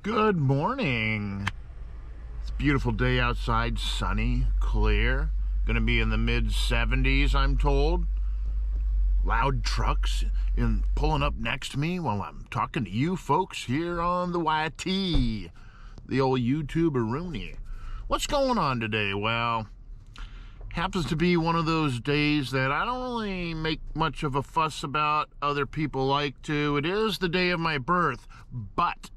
Good morning. It's a beautiful day outside, sunny, clear. Gonna be in the mid-70s, I'm told. Loud trucks pulling up next to me while I'm talking to you folks here on the YT, the old YouTuber-rooney. What's going on today? Well, happens to be one of those days that I don't really make much of a fuss about. Other people like to. It is the day of my birth, but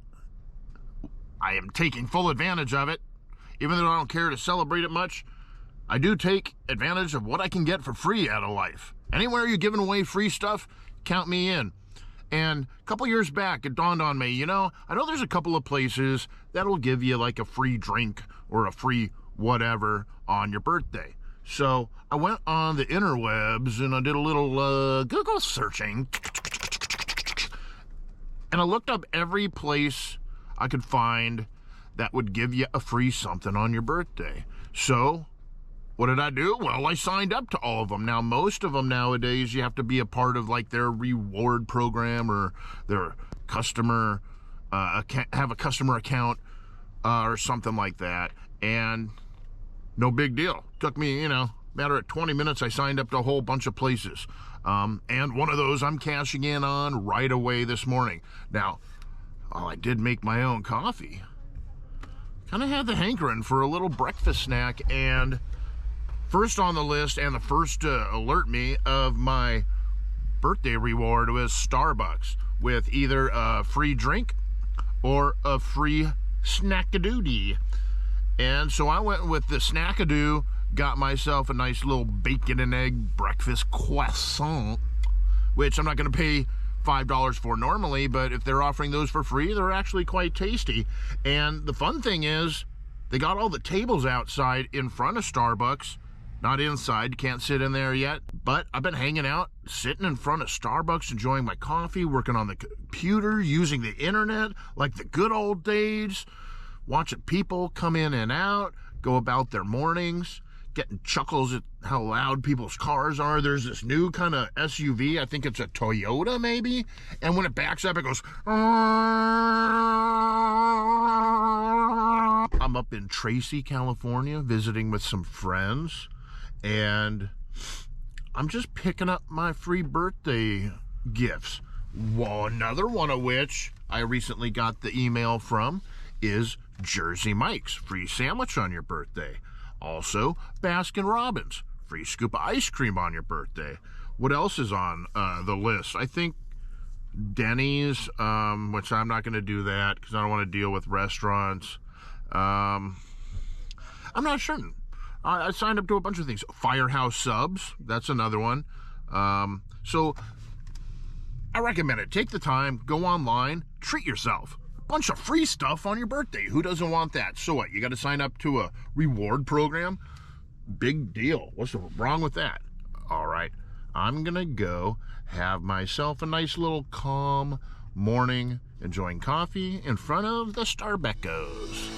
I am taking full advantage of it. Even though I don't care to celebrate it much, I do take advantage of what I can get for free out of life. Anywhere you're giving away free stuff, count me in. And a couple years back, it dawned on me, I know there's a couple of places that'll give you like a free drink or a free whatever on your birthday. So I went on the interwebs and I did a little Google searching. And I looked up every place I could find that would give you a free something on your birthday. So what did I do? Well, I signed up to all of them. Now, most of them nowadays, you have to be a part of like their reward program or their customer, have a customer account or something like that. And no big deal. Took me, matter of 20 minutes, I signed up to a whole bunch of places. And one of those I'm cashing in on right away this morning. Now, I did make my own coffee. Kind of had the hankering for a little breakfast snack, and first on the list and the first to alert me of my birthday reward was Starbucks with either a free drink or a free snackadoogie. And so I went with the snackadoo, got myself a nice little bacon and egg breakfast croissant, which I'm not going to pay $5 for normally, but if they're offering those for free, they're actually quite tasty. And the fun thing is, they got all the tables outside in front of Starbucks, not inside. You can't sit in there yet, but I've been hanging out, sitting in front of Starbucks, enjoying my coffee, working on the computer, using the internet like the good old days, watching people come in and out, go about their mornings, getting chuckles at how loud people's cars are. There's this new kind of SUV, I think it's a Toyota maybe, and when it backs up, it goes, I'm up in Tracy, California, visiting with some friends, and I'm just picking up my free birthday gifts. Well, another one of which I recently got the email from is Jersey Mike's, free sandwich on your birthday. Also, Baskin-Robbins, free scoop of ice cream on your birthday. What else is on the list? I think Denny's, which I'm not going to do that because I don't want to deal with restaurants. I'm not certain. I signed up to a bunch of things. Firehouse Subs, that's another one. So I recommend it. Take the time, go online, treat yourself. Bunch of free stuff on your birthday. Who doesn't want that? So what? You got to sign up to a reward program? Big deal. What's wrong with that? All right. I'm going to go have myself a nice little calm morning, enjoying coffee in front of the Starbucks.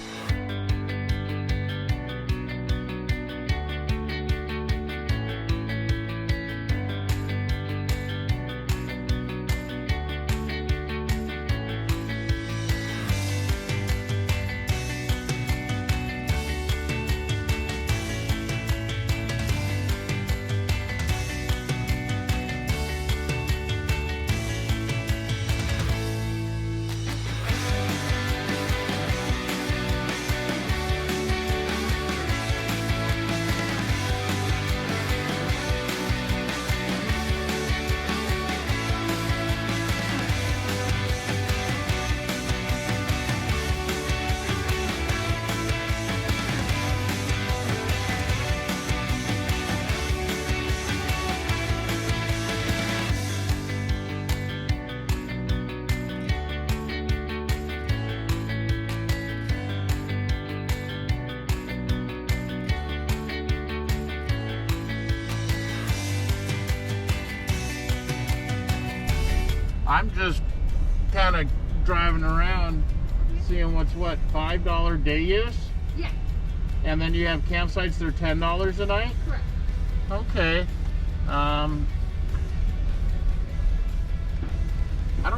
I'm just kind of driving around, seeing what's what, $5 day use? Yeah. And then you have campsites that are $10 a night? Correct. Okay.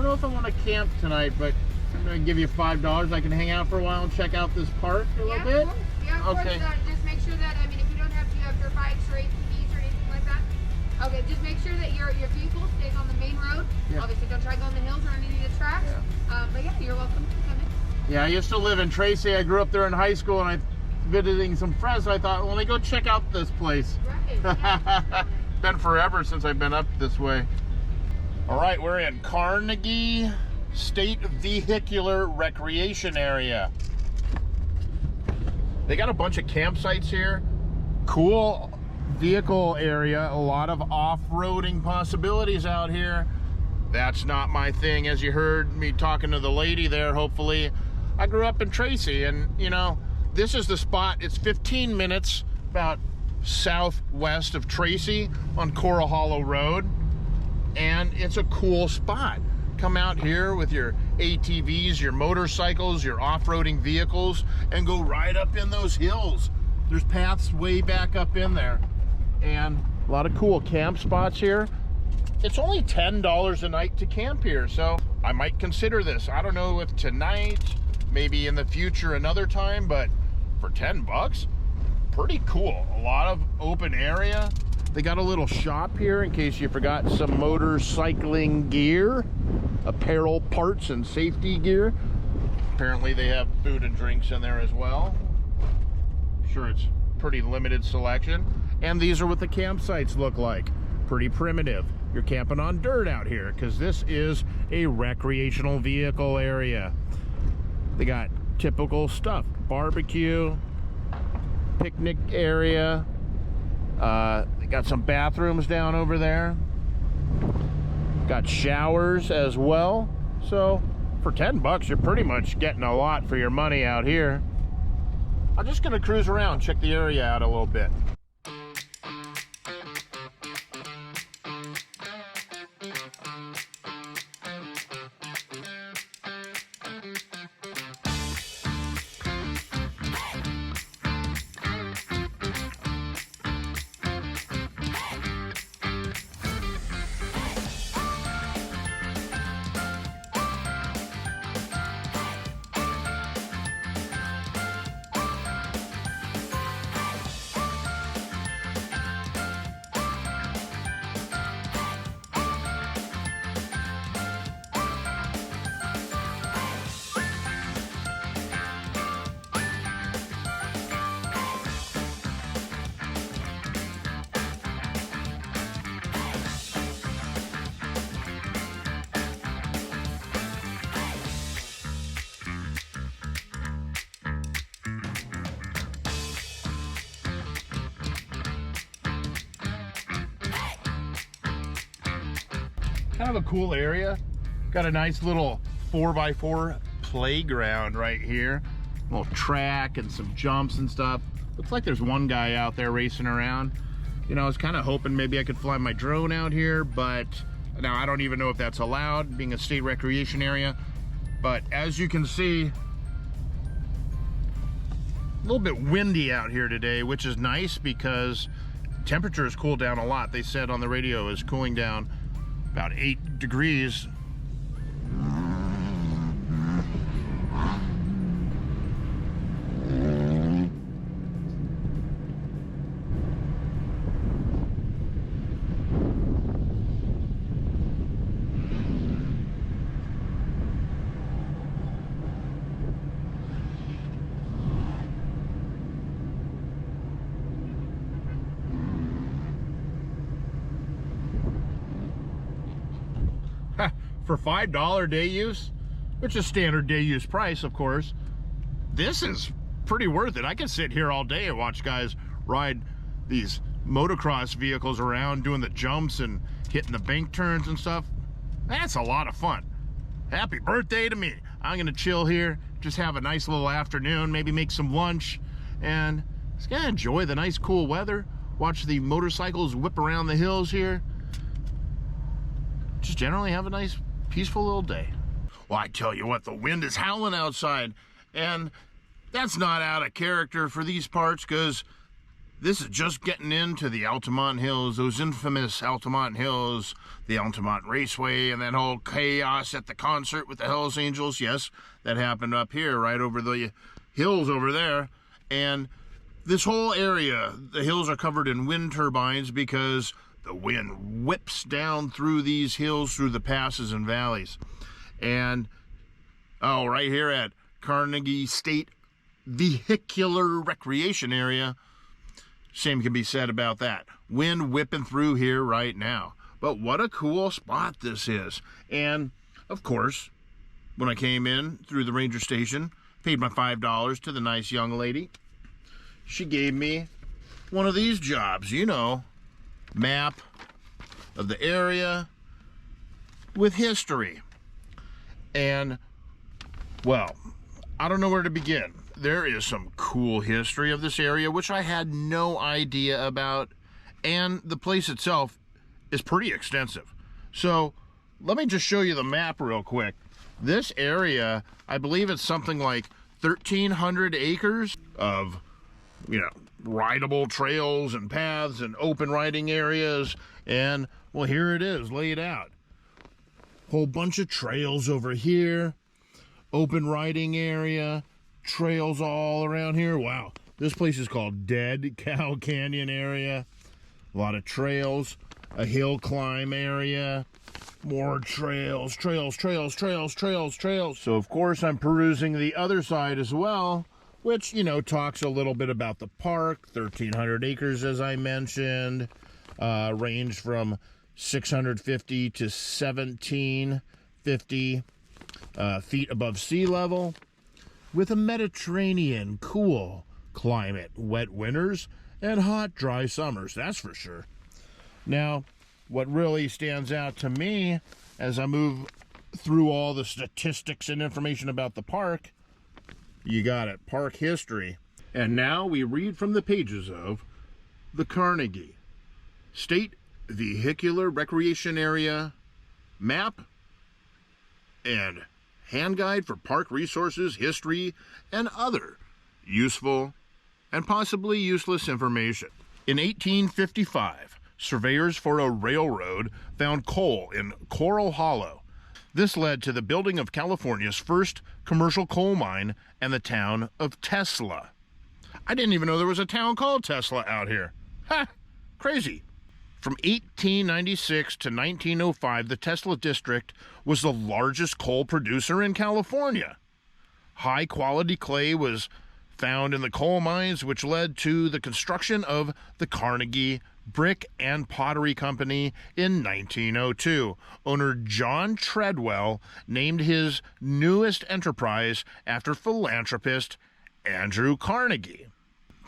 know if I want to camp tonight, but I'm going to give you $5. I can hang out for a while and check out this park a little bit? Of course. Yeah, of okay. course. Just make sure that, I mean, if you don't have, dirt bikes or ATVs or anything like that, okay, just make sure that your vehicle stays on the main road. Yeah. Obviously, don't try going the hills or any of the tracks. Yeah. But yeah, you're welcome to come in. Yeah, I used to live in Tracy. I grew up there in high school, and I visiting some friends. So I thought, well, let me go check out this place. Right. Yeah. Been forever since I've been up this way. All right, we're in Carnegie State Vehicular Recreation Area. They got a bunch of campsites here. Cool vehicle area, a lot of off-roading possibilities out here. That's not my thing, as you heard me talking to the lady there, hopefully. I grew up in Tracy, and this is the spot. It's 15 minutes about southwest of Tracy on Corral Hollow Road, and it's a cool spot. Come out here with your ATVs, your motorcycles, your off-roading vehicles, and go right up in those hills. There's paths way back up in there, and a lot of cool camp spots here. It's only $10 a night to camp here, so I might consider this. I don't know if tonight, maybe in the future another time, but for 10 bucks, pretty cool. A lot of open area. They got a little shop here in case you forgot some motorcycling gear, apparel, parts, and safety gear. Apparently they have food and drinks in there as well. I'm sure it's pretty limited selection. And these are what the campsites look like. Pretty primitive. You're camping on dirt out here because this is a recreational vehicle area. They got typical stuff. Barbecue, picnic area. They got some bathrooms down over there. Got showers as well. So for 10 bucks, you're pretty much getting a lot for your money out here. I'm just gonna cruise around, check the area out a little bit. Kind of a cool area. Got a nice little 4x4 playground right here. A little track and some jumps and stuff. Looks like there's one guy out there racing around. I was kind of hoping maybe I could fly my drone out here, but now I don't even know if that's allowed, being a state recreation area. But as you can see, a little bit windy out here today, which is nice because temperature has cooled down a lot. They said on the radio is cooling down about 8 degrees. For $5 day use, which is standard day use price, of course, this is pretty worth it. I can sit here all day and watch guys ride these motocross vehicles around doing the jumps and hitting the bank turns and stuff. That's a lot of fun. Happy birthday to me. I'm gonna chill here, just have a nice little afternoon, maybe make some lunch, and just gonna enjoy the nice cool weather, watch the motorcycles whip around the hills here. Just generally have a nice peaceful little day. Well, I tell you what, the wind is howling outside, and that's not out of character for these parts because This is just getting into the Altamont Hills, those infamous Altamont Hills, the Altamont Raceway, and that whole chaos at the concert with the Hells Angels. Yes, that happened up here, right over the hills over there. And this whole area, the hills are covered in wind turbines because the wind whips down through these hills, through the passes and valleys. And, oh, right here at Carnegie State Vehicular Recreation Area, same can be said about that. Wind whipping through here right now. But what a cool spot this is. And, of course, when I came in through the ranger station, paid my $5 to the nice young lady, she gave me one of these jobs, you know, map of the area with history. And, well, I don't know where to begin. There is some cool history of this area, which I had no idea about, and the place itself is pretty extensive. So let me just show you the map real quick. This area, I believe it's something like 1,300 acres of, you know, rideable trails and paths and open riding areas. And, well, here it is laid out. Whole bunch of trails over here, open riding area, trails all around here. Wow, this place is called Dead Cow Canyon area. A lot of trails, a hill climb area, more trails. So of course I'm perusing the other side as well, which, you know, talks a little bit about the park. 1,300 acres, as I mentioned, ranged from 650 to 1,750 feet above sea level, with a Mediterranean cool climate, wet winters and hot, dry summers, that's for sure. Now, what really stands out to me as I move through all the statistics and information about the park, you got it, park history. And now we read from the pages of the Carnegie State Vehicular Recreation Area map and hand guide for park resources, history, and other useful and possibly useless information. In 1855, surveyors for a railroad found coal in Corral Hollow. This led to the building of California's first commercial coal mine and the town of Tesla. I didn't even know there was a town called Tesla out here. Ha! Crazy. From 1896 to 1905, the Tesla district was the largest coal producer in California. High-quality clay was found in the coal mines, which led to the construction of the Carnegie Brick and Pottery Company in 1902. Owner John Treadwell named his newest enterprise after philanthropist Andrew Carnegie.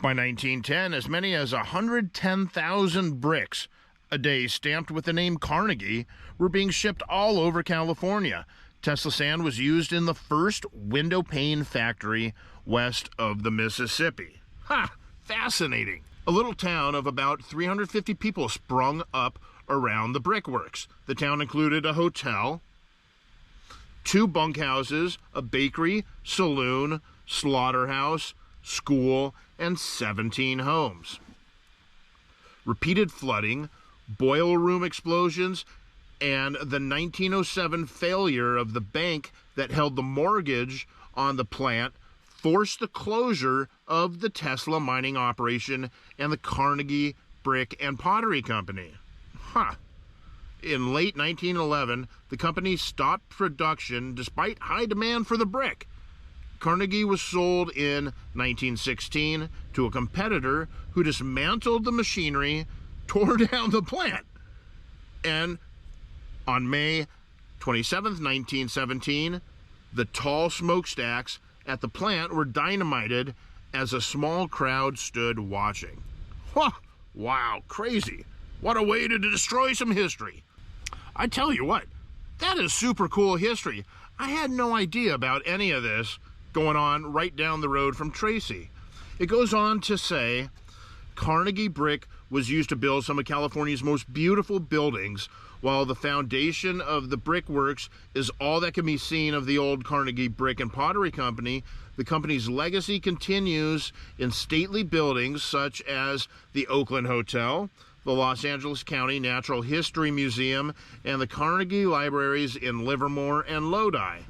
By 1910, as many as 110,000 bricks a day stamped with the name Carnegie were being shipped all over California. Tesla sand was used in the first window pane factory west of the Mississippi. Ha! Fascinating. A little town of about 350 people sprung up around the brickworks. The town included a hotel, 2 bunkhouses, a bakery, saloon, slaughterhouse, school, and 17 homes. Repeated flooding, boiler room explosions, and the 1907 failure of the bank that held the mortgage on the plant forced the closure of the Tesla mining operation and the Carnegie Brick and Pottery Company. In late 1911, the company stopped production despite high demand for the brick. Carnegie was sold in 1916 to a competitor who dismantled the machinery, tore down the plant, and on May 27, 1917, the tall smokestacks at the plant were dynamited as a small crowd stood watching. Wow, crazy. What a way to destroy some history. I tell you what, that is super cool history. I had no idea about any of this going on right down the road from Tracy. It goes on to say, Carnegie brick was used to build some of California's most beautiful buildings, While the foundation of the brickworks is all that can be seen of the old Carnegie Brick and Pottery Company, the company's legacy continues in stately buildings such as the Oakland Hotel, the Los Angeles County Natural History Museum, and the Carnegie Libraries in Livermore and Lodi.